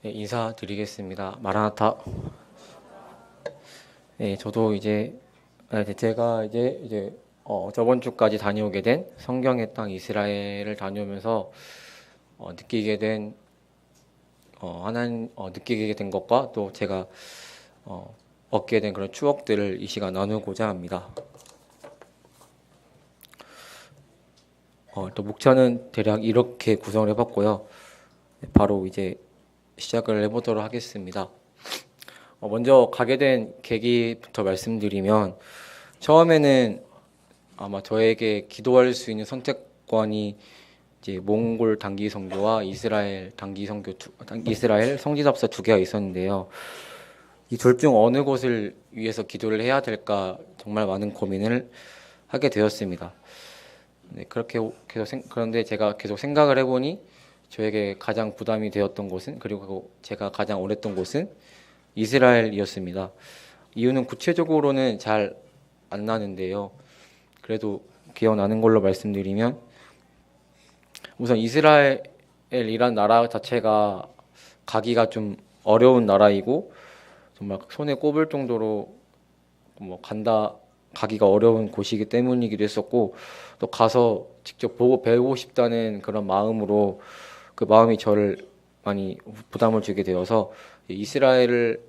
네, 인사드리겠습니다. 마라나타. 네, 저도 제가 저번 주까지 다녀오게 된 성경의 땅 이스라엘을 다녀오면서 느끼게 된 느끼게 된 것과 또 제가 얻게 된 그런 추억들을 이 시간 나누고자 합니다. 또 목차는 대략 이렇게 구성을 해봤고요. 바로 이제 시작을 해보도록 하겠습니다. 먼저 가게 된 계기부터 말씀드리면, 처음에는 아마 저에게 기도할 수 있는 선택권이 이제 몽골 단기 선교와 이스라엘 단기 선교, 이스라엘 성지답사 두 개가 있었는데요. 이 둘 중 어느 곳을 위해서 기도를 해야 될까 정말 많은 고민을 하게 되었습니다. 네, 그런데 제가 계속 생각을 해보니 저에게 가장 부담이 되었던 곳은, 그리고 제가 가장 원했던 곳은 이스라엘이었습니다. 이유는 구체적으로는 잘 안 나는데요. 그래도 기억나는 걸로 말씀드리면, 우선 이스라엘이란 나라 자체가 가기가 좀 어려운 나라이고, 정말 손에 꼽을 정도로 가기가 어려운 곳이기 때문이기도 했었고, 또 가서 직접 보고 배우고 싶다는 그런 마음으로 그 마음이 저를 많이 부담을 주게 되어서 이스라엘을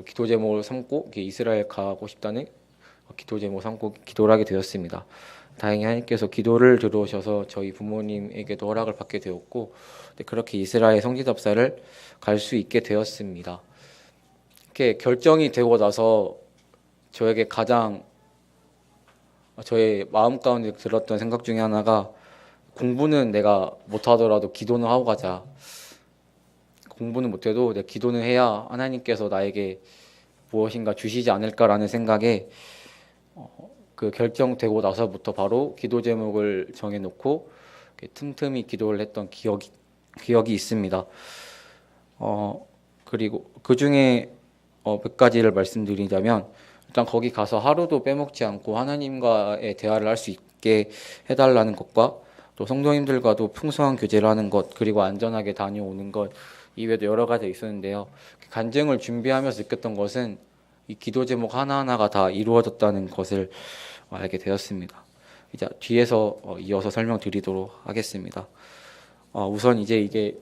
기도 제목으로 삼고 이스라엘 가고 싶다는 기도 제목 삼고 기도를 하게 되었습니다. 다행히 하나님께서 기도를 들어오셔서 저희 부모님에게도 허락을 받게 되었고, 그렇게 이스라엘 성지답사를 갈 수 있게 되었습니다. 이렇게 결정이 되고 나서 저에게 가장 저의 마음 가운데 들었던 생각 중에 하나가, 공부는 내가 못하더라도 기도는 하고 가자. 공부는 못해도 내가 기도는 해야 하나님께서 나에게 무엇인가 주시지 않을까라는 생각에 그 결정되고 나서부터 바로 기도 제목을 정해놓고 틈틈이 기도를 했던 기억이 있습니다. 그리고 그 중에 몇 가지를 말씀드리자면, 일단 거기 가서 하루도 빼먹지 않고 하나님과의 대화를 할 수 있게 해달라는 것과, 또 성도님들과도 풍성한 교제를 하는 것, 그리고 안전하게 다녀오는 것 이외에도 여러 가지 있었는데요. 간증을 준비하면서 느꼈던 것은 이 기도 제목 하나하나가 다 이루어졌다는 것을 알게 되었습니다. 이제 뒤에서 이어서 설명드리도록 하겠습니다. 우선 이게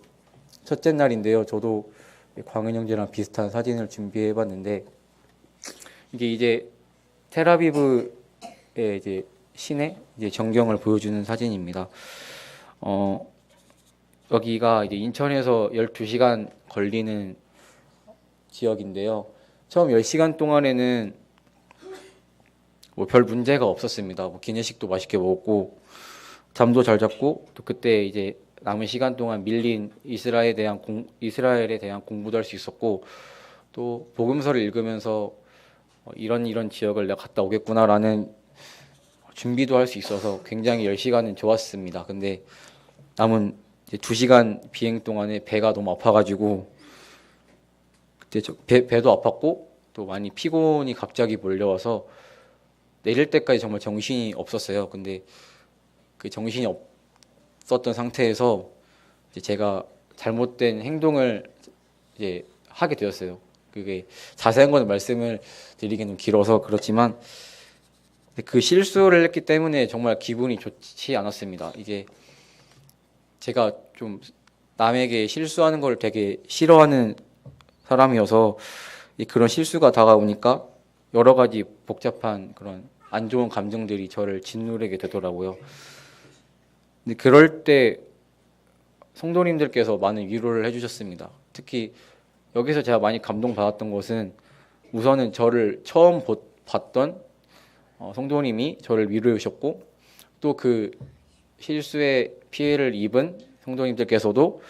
첫째 날인데요. 저도 광은 형제랑 비슷한 사진을 준비해봤는데, 이게 이제 텔아비브의 이제 시내 전경을 보여주는 사진입니다. 여기가 이제 인천에서 12시간 걸리는 지역인데요. 처음 10시간 동안에는 별 문제가 없었습니다. 기내식도 맛있게 먹었고, 잠도 잘 잤고, 또 그때 이제 남은 시간 동안 밀린 이스라엘에 대한 공부도 할 수 있었고, 또 복음서를 읽으면서 이런 지역을 내가 갔다 오겠구나라는 준비도 할 수 있어서 굉장히 10시간은 좋았습니다. 근데 남은 이제 2시간 비행 동안에 배가 너무 아파가지고, 그때 배도 아팠고 또 많이 피곤이 갑자기 몰려와서 내릴 때까지 정말 정신이 없었어요. 근데 그 정신이 없었던 상태에서 이제 제가 잘못된 행동을 이제 하게 되었어요. 그게 자세한 건 말씀을 드리기는 길어서 그렇지만, 그 실수를 했기 때문에 정말 기분이 좋지 않았습니다. 이게 제가 좀 남에게 실수하는 걸 되게 싫어하는 사람이어서 그런 실수가 다가오니까 여러 가지 복잡한 그런 안 좋은 감정들이 저를 짓누르게 되더라고요. 근데 그럴 때 성도님들께서 많은 위로를 해주셨습니다. 특히 여기서 제가 많이 감동받았던 것은, 우선은 저를 처음 봤던 성도님이 저를 위로해 주셨고, 또 그 실수의 피해를 입은 성도님들께서도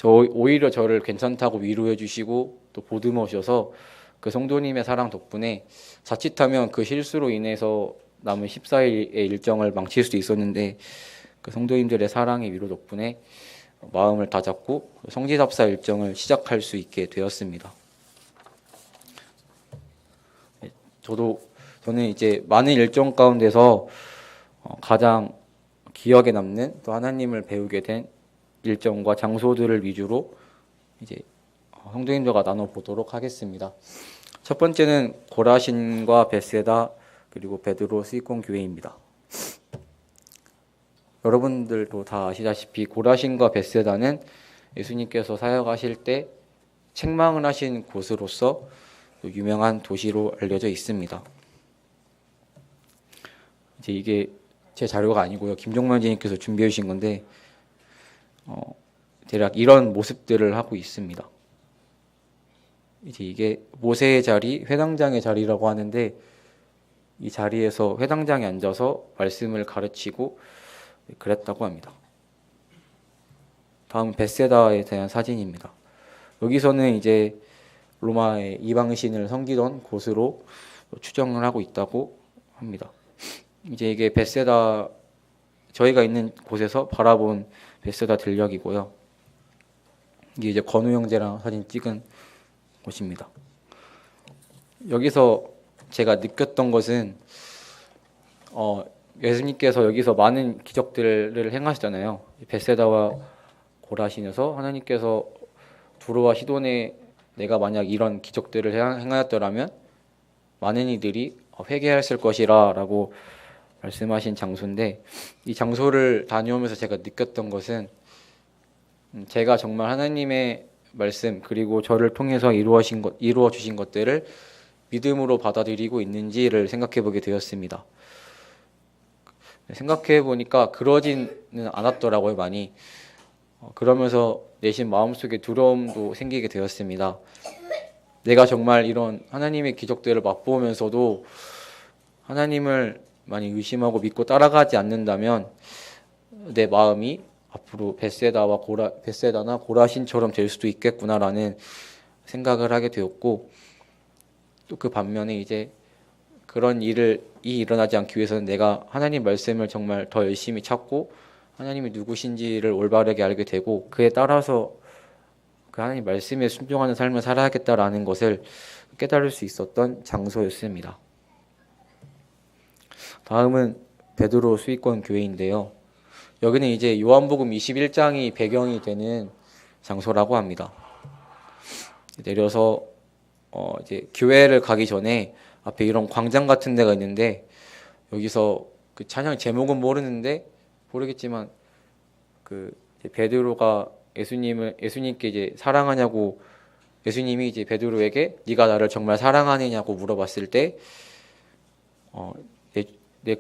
오히려 저를 괜찮다고 위로해 주시고 또 보듬어 주셔서, 그 성도님의 사랑 덕분에 자칫하면 그 실수로 인해서 남은 14일의 일정을 망칠 수도 있었는데, 그 성도님들의 사랑의 위로 덕분에 마음을 다잡고 성지답사 일정을 시작할 수 있게 되었습니다. 저는 이제 많은 일정 가운데서 가장 기억에 남는, 또 하나님을 배우게 된 일정과 장소들을 위주로 이제 성도님들과 나눠보도록 하겠습니다. 첫 번째는 고라신과 벳세다 그리고 베드로 수익공 교회입니다. 여러분들도 다 아시다시피 고라신과 벳세다는 예수님께서 사역하실 때 책망을 하신 곳으로서 유명한 도시로 알려져 있습니다. 이제 이게 제 자료가 아니고요. 김종만 지님께서 준비해 주신 건데 대략 이런 모습들을 하고 있습니다. 이제 이게 모세의 자리, 회당장의 자리라고 하는데 이 자리에서 회당장에 앉아서 말씀을 가르치고 그랬다고 합니다. 다음 벳세다에 대한 사진입니다. 여기서는 이제 로마의 이방신을 섬기던 곳으로 추정을 하고 있다고 합니다. 이제 이게 벳세다, 저희가 있는 곳에서 바라본 벳세다 들녘이고요. 이게 이제 건우 형제랑 사진 찍은 곳입니다. 여기서 제가 느꼈던 것은 예수님께서 여기서 많은 기적들을 행하시잖아요. 벳세다와 고라신에서 하나님께서 두로와 시돈에 내가 만약 이런 기적들을 행하였더라면 많은 이들이 회개했을 것이라 라고 말씀하신 장소인데, 이 장소를 다녀오면서 제가 느꼈던 것은 제가 정말 하나님의 말씀 그리고 저를 통해서 이루어 주신 것들을 믿음으로 받아들이고 있는지를 생각해 보게 되었습니다. 생각해 보니까 그러지는 않았더라고요, 많이. 그러면서 내심 마음속에 두려움도 생기게 되었습니다. 내가 정말 이런 하나님의 기적들을 맛보면서도 하나님을 많이 의심하고 믿고 따라가지 않는다면 내 마음이 앞으로 벳세다나 고라신처럼 될 수도 있겠구나라는 생각을 하게 되었고, 또 그 반면에 이제 그런 일이 일어나지 않기 위해서는 내가 하나님 말씀을 정말 더 열심히 찾고 하나님이 누구신지를 올바르게 알게 되고 그에 따라서 그 하나님 말씀에 순종하는 삶을 살아야겠다라는 것을 깨달을 수 있었던 장소였습니다. 다음은 베드로 수익권 교회인데요. 여기는 이제 요한복음 21장이 배경이 되는 장소라고 합니다. 내려서 이제 교회를 가기 전에 앞에 이런 광장 같은 데가 있는데 여기서 그 찬양 제목은 모르겠지만 그 베드로가 예수님께 이제 사랑하냐고 예수님이 이제 베드로에게 네가 나를 정말 사랑하느냐고 물어봤을 때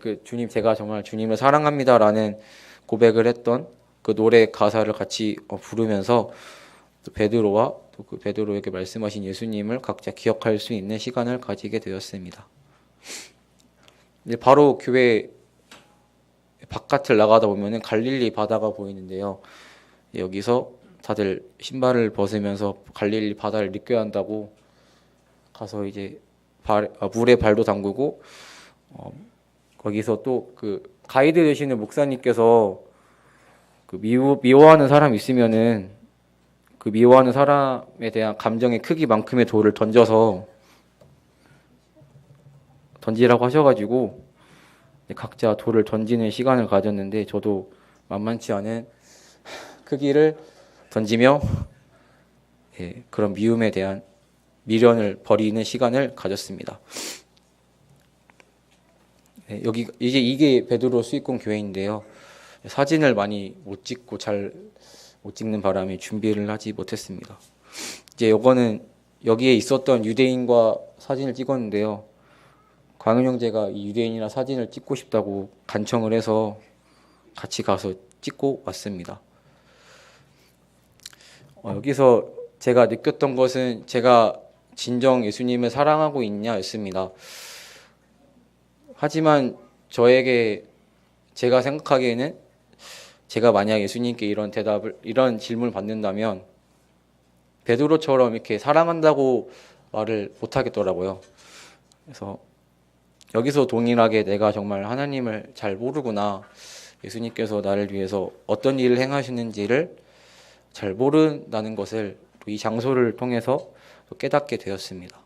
그 주님 제가 정말 주님을 사랑합니다라는 고백을 했던 그 노래 가사를 같이 부르면서 또 베드로와 또 그 베드로에게 말씀하신 예수님을 각자 기억할 수 있는 시간을 가지게 되었습니다. 이제 바로 교회 바깥을 나가다 보면은 갈릴리 바다가 보이는데요. 여기서 다들 신발을 벗으면서 갈릴리 바다를 느껴야 한다고 가서 이제 물에 발도 담그고 거기서 또 그 가이드 되시는 목사님께서 그 미워하는 사람 있으면은 그 미워하는 사람에 대한 감정의 크기만큼의 돌을 던지라고 하셔가지고 각자 돌을 던지는 시간을 가졌는데 저도 만만치 않은 크기를 던지며 그런 미움에 대한 미련을 버리는 시간을 가졌습니다. 여기 이제 이게 베드로 수익공 교회인데요. 사진을 많이 못 찍고 잘 못 찍는 바람에 준비를 하지 못했습니다. 이제 요거는 여기에 있었던 유대인과 사진을 찍었는데요. 광윤 형제가 이 유대인이랑 사진을 찍고 싶다고 간청을 해서 같이 가서 찍고 왔습니다. 여기서 제가 느꼈던 것은 제가 진정 예수님을 사랑하고 있냐였습니다. 하지만 제가 생각하기에는 제가 만약 예수님께 이런 질문을 받는다면 베드로처럼 이렇게 사랑한다고 말을 못 하겠더라고요. 그래서 여기서 동일하게 내가 정말 하나님을 잘 모르구나, 예수님께서 나를 위해서 어떤 일을 행하시는지를 잘 모른다는 것을 이 장소를 통해서 깨닫게 되었습니다.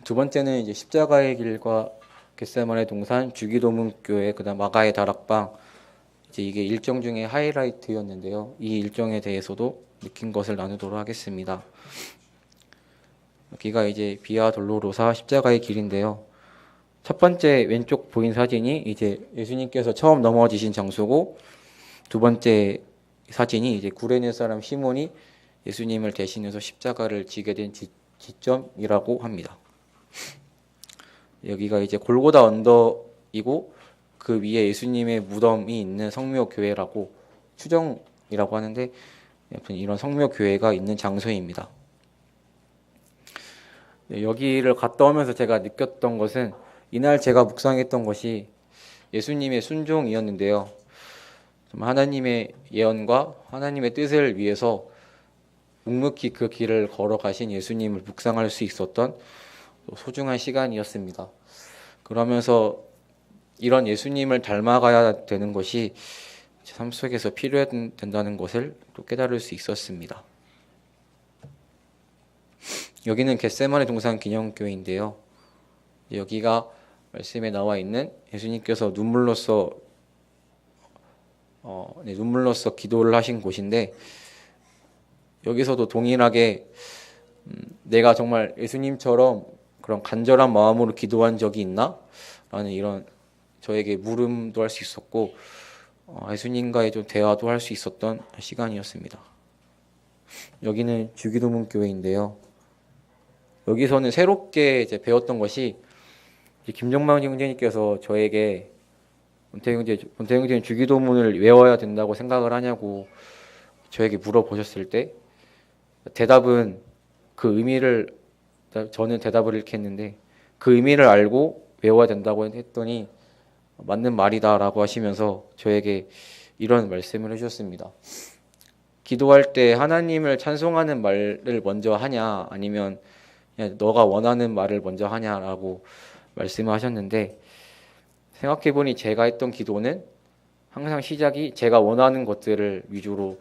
두 번째는 이제 십자가의 길과 겟세마네 동산, 주기도문교회, 그다음 마가의 다락방 이제 이게 일정 중에 하이라이트였는데요. 이 일정에 대해서도 느낀 것을 나누도록 하겠습니다. 여기가 이제 비아 돌로로사 십자가의 길인데요. 첫 번째 왼쪽 보인 사진이 이제 예수님께서 처음 넘어지신 장소고, 두 번째 사진이 이제 구레네 사람 시몬이 예수님을 대신해서 십자가를 지게 된 지점이라고 합니다. 여기가 이제 골고다 언덕이고 그 위에 예수님의 무덤이 있는 성묘교회라고, 추정이라고 하는데 아무튼 이런 성묘교회가 있는 장소입니다. 여기를 갔다 오면서 제가 느꼈던 것은, 이날 제가 묵상했던 것이 예수님의 순종이었는데요. 하나님의 예언과 하나님의 뜻을 위해서 묵묵히 그 길을 걸어가신 예수님을 묵상할 수 있었던 소중한 시간이었습니다. 그러면서 이런 예수님을 닮아가야 되는 것이 제 삶 속에서 필요된다는 것을 또 깨달을 수 있었습니다. 여기는 겟세마네 동산 기념교회인데요. 여기가 말씀에 나와 있는 예수님께서 눈물로써 기도를 하신 곳인데, 여기서도 동일하게 내가 정말 예수님처럼 그런 간절한 마음으로 기도한 적이 있나? 라는 이런 저에게 물음도 할 수 있었고, 예수님과의 좀 대화도 할 수 있었던 시간이었습니다. 여기는 주기도문 교회인데요. 여기서는 새롭게 이제 배웠던 것이, 김정만 형제님께서 저에게 본태 형제는 주기도문을 외워야 된다고 생각을 하냐고 저에게 물어보셨을 때, 대답은 그 의미를, 저는 대답을 이렇게 했는데, 그 의미를 알고 외워야 된다고 했더니 맞는 말이다라고 하시면서 저에게 이런 말씀을 해주셨습니다. 기도할 때 하나님을 찬송하는 말을 먼저 하냐, 아니면 그냥 너가 원하는 말을 먼저 하냐라고 말씀을 하셨는데, 생각해보니 제가 했던 기도는 항상 시작이 제가 원하는 것들을 위주로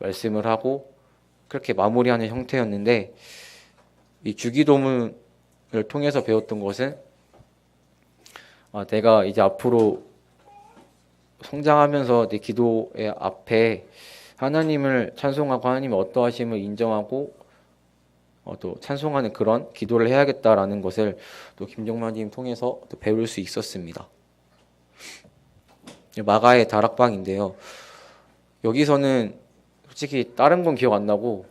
말씀을 하고 그렇게 마무리하는 형태였는데, 이 주기도문을 통해서 배웠던 것은, 내가 이제 앞으로 성장하면서 내 기도의 앞에 하나님을 찬송하고 하나님의 어떠하심을 인정하고 또 찬송하는 그런 기도를 해야겠다라는 것을 또 김정만님 통해서 또 배울 수 있었습니다. 마가의 다락방인데요. 여기서는 솔직히 다른 건 기억 안 나고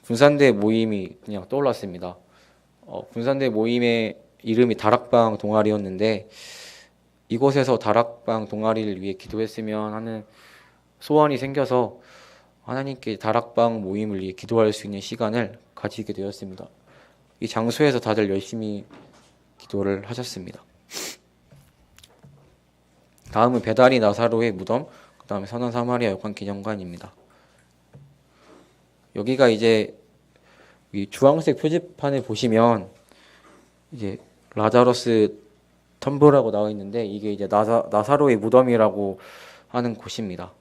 군산대 모임이 그냥 떠올랐습니다. 군산대 모임의 이름이 다락방 동아리였는데, 이곳에서 다락방 동아리를 위해 기도했으면 하는 소원이 생겨서 하나님께 다락방 모임을 위해 기도할 수 있는 시간을 가지게 되었습니다. 이 장소에서 다들 열심히 기도를 하셨습니다. 다음은 베다니 나사로의 무덤, 그 다음에 선한 사마리아 여관 기념관입니다. 여기가 이제 이 주황색 표지판을 보시면 이제 라자로스 텀브라고 나와 있는데, 이게 이제 나사로의 무덤이라고 하는 곳입니다.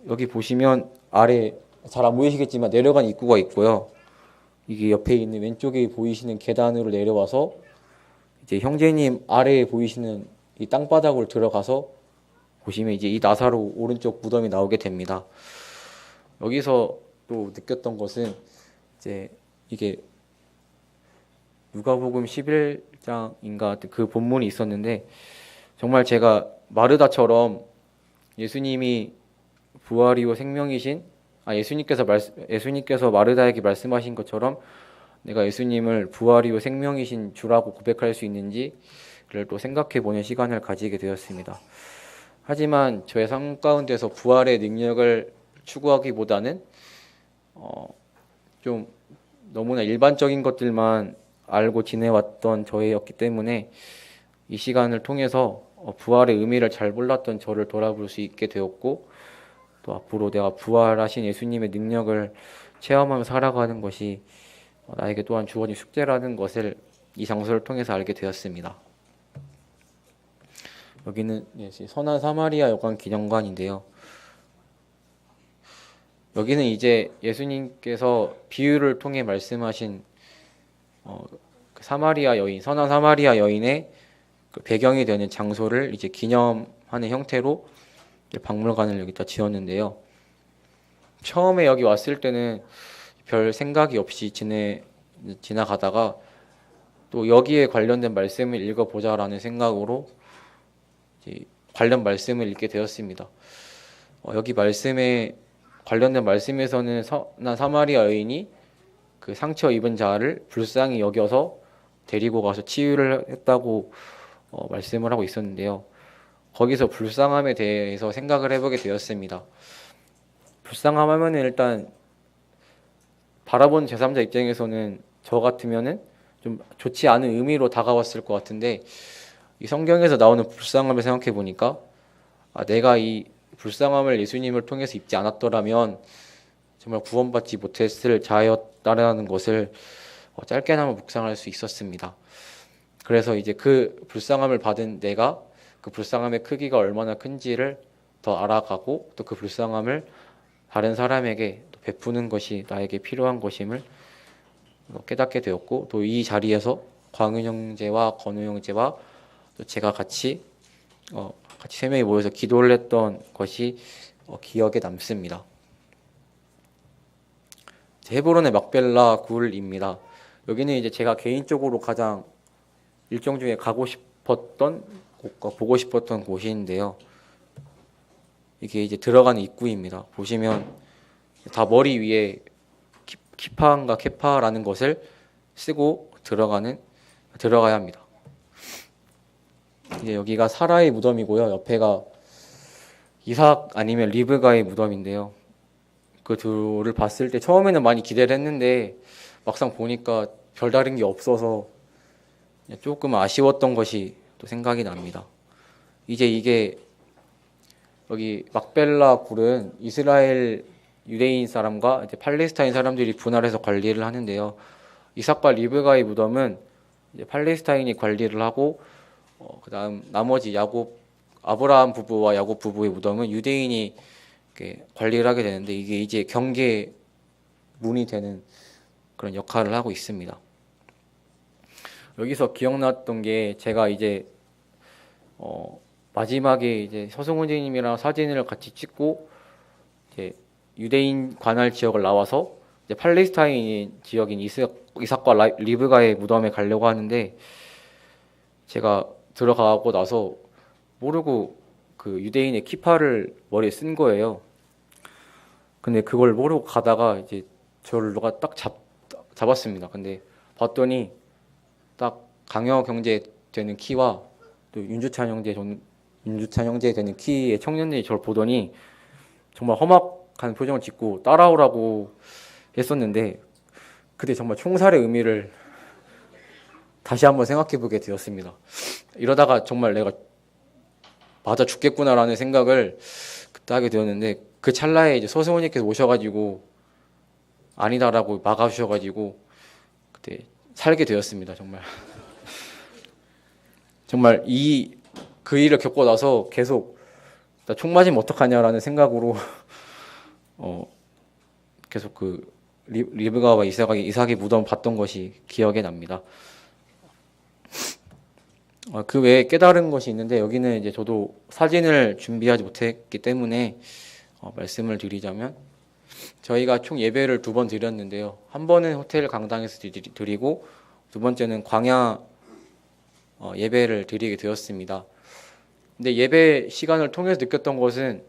여기 보시면 아래 잘 안 보이시겠지만 내려간 입구가 있고요. 이게 옆에 있는 왼쪽에 보이시는 계단으로 내려와서 이제 형제님 아래에 보이시는 이 땅바닥으로 들어가서 보시면 이제 이 나사로 오른쪽 무덤이 나오게 됩니다. 여기서 또 느꼈던 것은, 이제 이게 누가복음 11장인가 그 본문이 있었는데, 정말 제가 마르다처럼 예수님이 부활이요 생명이신, 예수님께서 마르다에게 말씀하신 것처럼 내가 예수님을 부활이요 생명이신 주라고 고백할 수 있는지를 또 생각해 보는 시간을 가지게 되었습니다. 하지만 저의 삶 가운데서 부활의 능력을 추구하기보다는 좀 너무나 일반적인 것들만 알고 지내왔던 저였기 때문에 이 시간을 통해서 부활의 의미를 잘 몰랐던 저를 돌아볼 수 있게 되었고, 또 앞으로 내가 부활하신 예수님의 능력을 체험하며 살아가는 것이 나에게 또한 주어진 숙제라는 것을 이 장소를 통해서 알게 되었습니다. 여기는 선한 사마리아 여관 기념관인데요. 여기는 이제 예수님께서 비유를 통해 말씀하신 사마리아 여인, 선한 사마리아 여인의 그 배경이 되는 장소를 이제 기념하는 형태로 이제 박물관을 여기다 지었는데요. 처음에 여기 왔을 때는 별 생각이 없이 지나가다가 또 여기에 관련된 말씀을 읽어보자라는 생각으로 이제 관련 말씀을 읽게 되었습니다. 여기 말씀에 관련된 말씀에서는 선한 사마리아 여인이 그 상처 입은 자를 불쌍히 여겨서 데리고 가서 치유를 했다고 말씀을 하고 있었는데요. 거기서 불쌍함에 대해서 생각을 해보게 되었습니다. 불쌍함 하면은 일단 바라본 제3자 입장에서는 저 같으면은 좀 좋지 않은 의미로 다가왔을 것 같은데, 이 성경에서 나오는 불쌍함을 생각해 보니까 내가 이 불쌍함을 예수님을 통해서 입지 않았더라면 정말 구원받지 못했을 자였다라는 것을 짧게나마 묵상할 수 있었습니다. 그래서 이제 그 불쌍함을 받은 내가 그 불쌍함의 크기가 얼마나 큰지를 더 알아가고, 또 그 불쌍함을 다른 사람에게 또 베푸는 것이 나에게 필요한 것임을 깨닫게 되었고, 또 이 자리에서 광윤 형제와 건우 형제와 또 제가 같이 세 명이 모여서 기도를 했던 것이 기억에 남습니다. 헤브론의 막벨라 굴입니다. 여기는 이제 제가 개인적으로 가장 일정 중에 가고 싶었던 곳과 보고 싶었던 곳인데요. 이게 이제 들어가는 입구입니다. 보시면 다 머리 위에 키파인가 케파라는 것을 쓰고 들어가야 합니다. 이제 여기가 사라의 무덤이고요. 옆에가 이삭 아니면 리브가의 무덤인데요. 그 둘을 봤을 때 처음에는 많이 기대를 했는데 막상 보니까 별다른 게 없어서 조금 아쉬웠던 것이 또 생각이 납니다. 이제 이게 여기 막벨라 굴은 이스라엘 유대인 사람과 이제 팔레스타인 사람들이 분할해서 관리를 하는데요. 이삭과 리브가의 무덤은 이제 팔레스타인이 관리를 하고, 그다음 나머지 아브라함 부부와 야곱 부부의 무덤은 유대인이 이렇게 관리를 하게 되는데, 이게 이제 경계문이 되는 그런 역할을 하고 있습니다. 여기서 기억났던 게, 제가 이제 마지막에 이제 서승훈님이랑 사진을 같이 찍고 이제 유대인 관할 지역을 나와서 이제 팔레스타인 지역인 이삭과 리브가의 무덤에 가려고 하는데, 제가 들어가고 나서 모르고 그 유대인의 키파를 머리에 쓴 거예요. 근데 그걸 모르고 가다가 이제 저를 누가 딱 잡았습니다. 근데 봤더니 딱 강혁 형제 되는 키와 또 윤주찬 형제 되는 키의 청년들이 저를 보더니 정말 험악한 표정을 짓고 따라오라고 했었는데, 그때 정말 총살의 의미를 다시 한번 생각해 보게 되었습니다. 이러다가 정말 내가 맞아 죽겠구나라는 생각을 그때 하게 되었는데, 그 찰나에 이제 서승훈님께서 오셔가지고 아니다라고 막아주셔가지고 그때 살게 되었습니다. 정말 그 일을 겪고 나서 계속 나 총 맞으면 어떡하냐라는 생각으로 계속 그 리브가와 이삭의 무덤 봤던 것이 기억에 납니다. 그 외에 깨달은 것이 있는데, 여기는 이제 저도 사진을 준비하지 못했기 때문에 말씀을 드리자면, 저희가 총 예배를 2번 드렸는데요. 한 번은 호텔 강당에서 드리고, 두 번째는 광야 예배를 드리게 되었습니다. 근데 예배 시간을 통해서 느꼈던 것은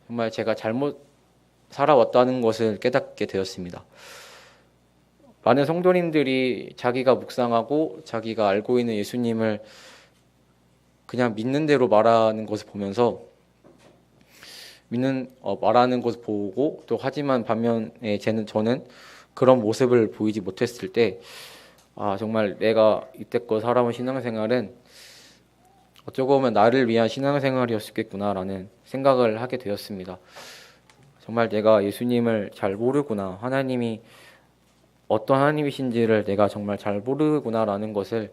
정말 제가 잘못 살아왔다는 것을 깨닫게 되었습니다. 많은 성도님들이 자기가 묵상하고 자기가 알고 있는 예수님을 그냥 믿는 대로 말하는 것을 보면서 말하는 것을 보고, 또 하지만 반면에 저는 그런 모습을 보이지 못했을 때, 정말 내가 이때껏 살아온 신앙생활은 어쩌고 보면 나를 위한 신앙생활이었겠구나라는 생각을 하게 되었습니다. 정말 내가 예수님을 잘 모르구나, 하나님이 어떤 하나님이신지를 내가 정말 잘 모르구나라는 것을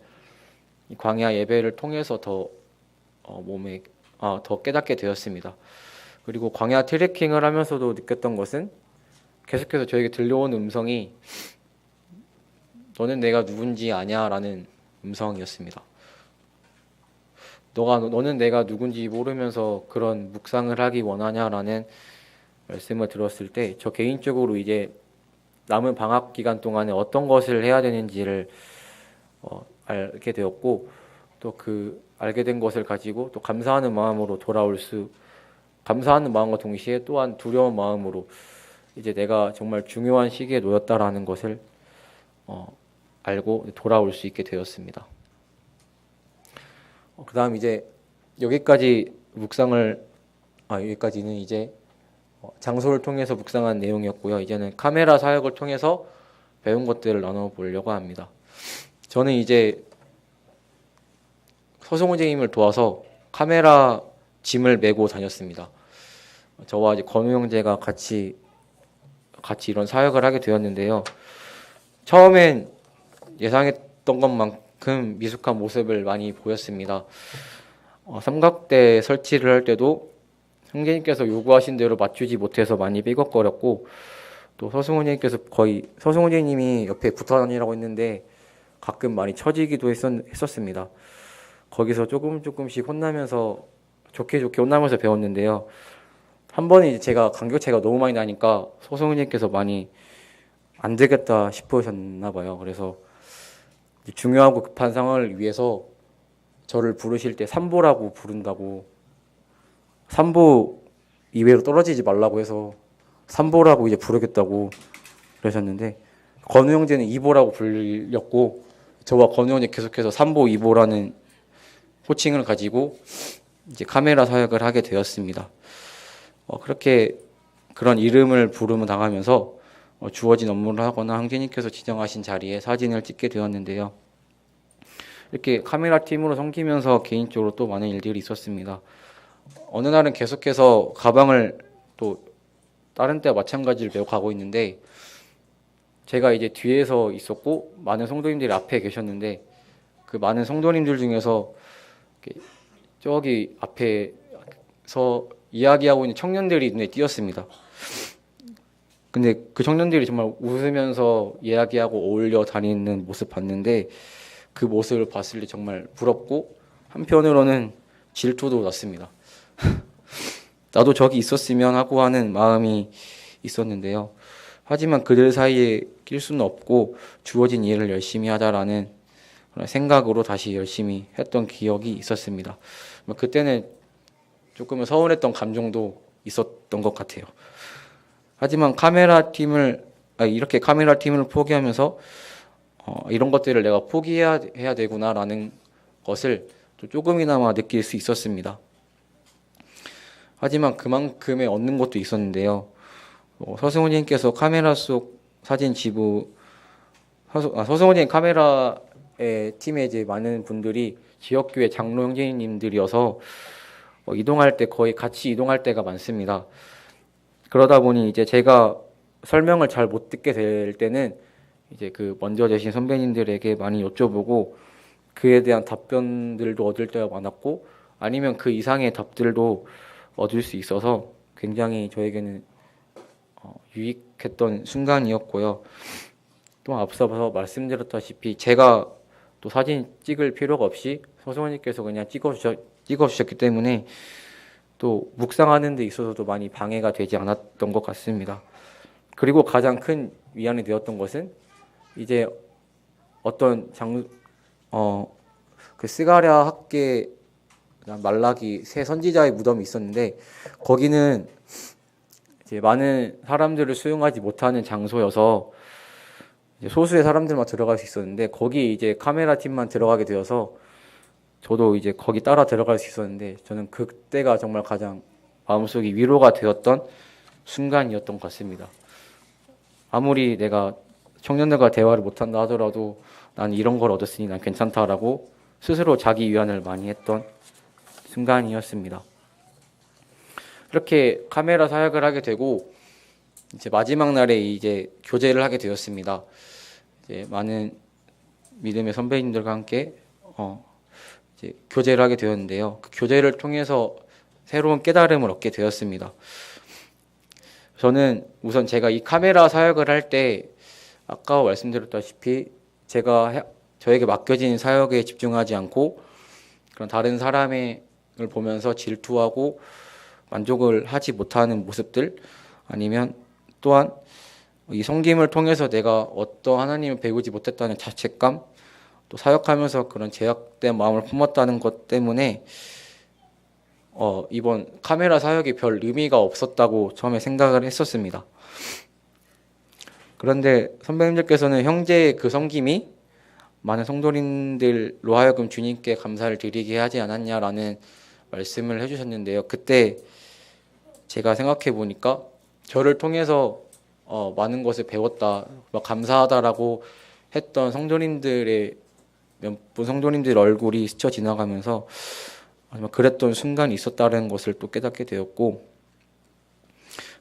이 광야 예배를 통해서 더 깨닫게 되었습니다. 그리고 광야 트레킹을 하면서도 느꼈던 것은, 계속해서 저에게 들려온 음성이 너는 내가 누군지 아냐라는 음성이었습니다. 너는 내가 누군지 모르면서 그런 묵상을 하기 원하냐라는 말씀을 들었을 때 저 개인적으로 이제 남은 방학 기간 동안에 어떤 것을 해야 되는지를 알게 되었고 또 그 알게 된 것을 가지고 또 감사하는 마음으로 감사하는 마음과 동시에 또한 두려운 마음으로 이제 내가 정말 중요한 시기에 놓였다라는 것을 알고 돌아올 수 있게 되었습니다. 그다음 이제 여기까지는 이제 장소를 통해서 묵상한 내용이었고요. 이제는 카메라 사역을 통해서 배운 것들을 나눠보려고 합니다. 저는 이제 서승훈 선생님을 도와서 카메라 짐을 메고 다녔습니다. 저와 이제 건우 형제가 같이 이런 사역을 하게 되었는데요. 처음엔 예상했던 것만큼 미숙한 모습을 많이 보였습니다. 삼각대 설치를 할 때도 형제님께서 요구하신 대로 맞추지 못해서 많이 삐걱거렸고 또 서승훈 선생님이 옆에 붙어 다니라고 했는데 가끔 많이 처지기도 했었습니다. 거기서 조금씩 혼나면서 좋게 혼나면서 배웠는데요. 한 번은 이제 제가 간격차가 너무 많이 나니까 서승훈님께서 많이 안 되겠다 싶으셨나 봐요. 그래서 중요하고 급한 상황을 위해서 저를 부르실 때 삼보라고 부른다고, 삼보 이외로 떨어지지 말라고 해서 삼보라고 이제 부르겠다고 그러셨는데 건우 형제는 이보라고 불렸고 저와 건우 형제 계속해서 삼보 이보라는 호칭을 가지고 이제 카메라 사역을 하게 되었습니다. 그렇게 그런 이름을 부름을 당하면서 주어진 업무를 하거나 형제님께서 지정하신 자리에 사진을 찍게 되었는데요. 이렇게 카메라 팀으로 섬기면서 개인적으로 또 많은 일들이 있었습니다. 어느 날은 계속해서 가방을 또 다른 때와 마찬가지로 메고 가고 있는데 제가 이제 뒤에서 있었고 많은 성도님들이 앞에 계셨는데 그 많은 성도님들 중에서 저기 앞에서 이야기하고 있는 청년들이 눈에 띄었습니다. 근데 그 청년들이 정말 웃으면서 이야기하고 어울려 다니는 모습 봤는데 그 모습을 봤을 때 정말 부럽고 한편으로는 질투도 났습니다. 나도 저기 있었으면 하고 하는 마음이 있었는데요. 하지만 그들 사이에 낄 수는 없고 주어진 일을 열심히 하자라는 생각으로 다시 열심히 했던 기억이 있었습니다. 그때는 조금은 서운했던 감정도 있었던 것 같아요. 하지만 이렇게 카메라 팀을 포기하면서 이런 것들을 내가 포기해야 되구나라는 것을 조금이나마 느낄 수 있었습니다. 하지만 그만큼의 얻는 것도 있었는데요. 서승훈님께서 카메라 속 사진 서승훈님 카메라의 팀에 이제 많은 분들이 지역교회 장로 형제님들이어서 이동할 때 거의 같이 이동할 때가 많습니다. 그러다 보니 이제 제가 설명을 잘 못 듣게 될 때는 이제 그 먼저 계신 선배님들에게 많이 여쭤보고 그에 대한 답변들도 얻을 때가 많았고 아니면 그 이상의 답들도 얻을 수 있어서 굉장히 저에게는 유익했던 순간이었고요. 또 앞서서 말씀드렸다시피 제가 또 사진 찍을 필요가 없이 서승원님께서 그냥 찍어주셨기 때문에 또 묵상하는 데 있어서도 많이 방해가 되지 않았던 것 같습니다. 그리고 가장 큰 위안이 되었던 것은 이제 어떤 그 스가랴 학계 말라기 새 선지자의 무덤이 있었는데 거기는 이제 많은 사람들을 수용하지 못하는 장소여서 이제 소수의 사람들만 들어갈 수 있었는데 거기 이제 카메라 팀만 들어가게 되어서 저도 이제 거기 따라 들어갈 수 있었는데 저는 그때가 정말 가장 마음속이 위로가 되었던 순간이었던 것 같습니다. 아무리 내가 청년들과 대화를 못한다 하더라도 난 이런 걸 얻었으니 난 괜찮다라고 스스로 자기 위안을 많이 했던 순간이었습니다. 이렇게 카메라 사역을 하게 되고 이제 마지막 날에 이제 교제를 하게 되었습니다. 이제 많은 믿음의 선배님들과 함께 이제 교제를 하게 되었는데요. 그 교제를 통해서 새로운 깨달음을 얻게 되었습니다. 저는 우선 제가 이 카메라 사역을 할 때 아까 말씀드렸다시피 제가 저에게 맡겨진 사역에 집중하지 않고 그런 다른 사람을 보면서 질투하고 만족을 하지 못하는 모습들, 아니면 또한 이 섬김을 통해서 내가 어떤 하나님을 배우지 못했다는 자책감, 또 사역하면서 그런 제약된 마음을 품었다는 것 때문에 이번 카메라 사역이 별 의미가 없었다고 처음에 생각을 했었습니다. 그런데 선배님들께서는 형제의 그 섬김이 많은 성도님들로 하여금 주님께 감사를 드리게 하지 않았냐라는 말씀을 해주셨는데요. 그때 제가 생각해 보니까 저를 통해서 많은 것을 배웠다, 감사하다라고 했던 성도님들의 몇 분 성도님들 얼굴이 스쳐 지나가면서 정말 그랬던 순간이 있었다는 것을 또 깨닫게 되었고,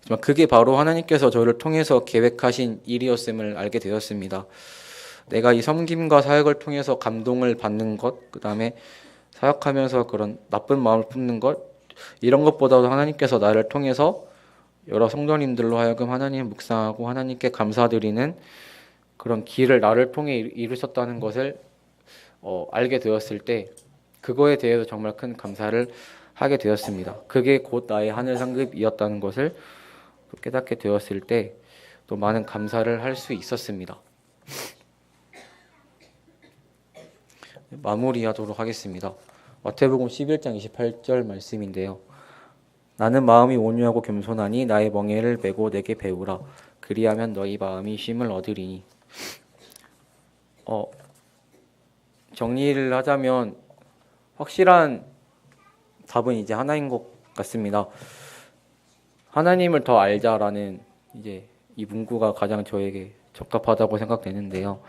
정말 그게 바로 하나님께서 저를 통해서 계획하신 일이었음을 알게 되었습니다. 내가 이 섬김과 사역을 통해서 감동을 받는 것, 그 다음에 사역하면서 그런 나쁜 마음을 품는 것, 이런 것보다도 하나님께서 나를 통해서 여러 성도님들로 하여금 하나님 묵상하고 하나님께 감사드리는 그런 길을 나를 통해 이루셨다는 것을 알게 되었을 때, 그거에 대해서 정말 큰 감사를 하게 되었습니다. 그게 곧 나의 하늘 상급이었다는 것을 깨닫게 되었을 때 또 많은 감사를 할 수 있었습니다. 마무리하도록 하겠습니다. 마태복음 11장 28절 말씀인데요. 나는 마음이 온유하고 겸손하니 나의 멍에를 메고 내게 배우라. 그리하면 너희 마음이 쉼을 얻으리니. 정리를 하자면 확실한 답은 이제 하나인 것 같습니다. 하나님을 더 알자라는 이제 이 문구가 가장 저에게 적합하다고 생각되는데요.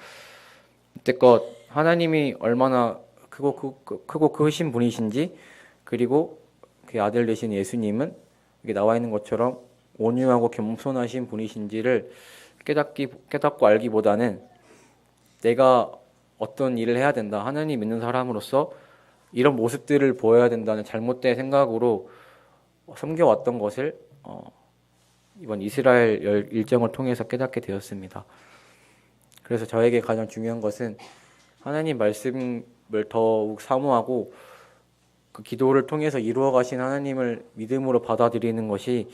이때껏 하나님이 얼마나 크고 크신 분이신지, 그리고 그 아들 되신 예수님은 여기 나와 있는 것처럼 온유하고 겸손하신 분이신지를 깨닫고 알기보다는 내가 어떤 일을 해야 된다, 하나님 믿는 사람으로서 이런 모습들을 보여야 된다는 잘못된 생각으로 섬겨왔던 것을 이번 이스라엘 일정을 통해서 깨닫게 되었습니다. 그래서 저에게 가장 중요한 것은 하나님 말씀을 더욱 사모하고 그 기도를 통해서 이루어 가신 하나님을 믿음으로 받아들이는 것이,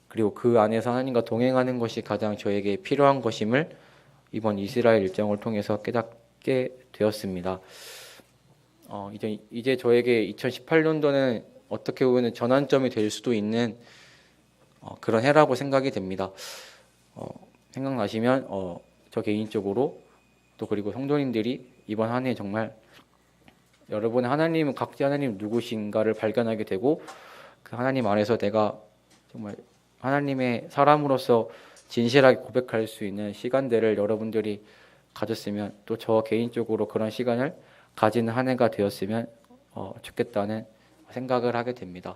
그리고 그 안에서 하나님과 동행하는 것이 가장 저에게 필요한 것임을 이번 이스라엘 일정을 통해서 깨닫게 되었습니다. 이제 저에게 2018년도는 어떻게 보면 전환점이 될 수도 있는 그런 해라고 생각이 됩니다. 생각나시면 저 개인적으로 또 그리고 성도님들이 이번 한 해 정말 여러분의 하나님은 각자 하나님 누구신가를 발견하게 되고, 그 하나님 안에서 내가 정말 하나님의 사람으로서 진실하게 고백할 수 있는 시간들을 여러분들이 가졌으면, 또 저 개인적으로 그런 시간을 가진 한 해가 되었으면 좋겠다는 생각을 하게 됩니다.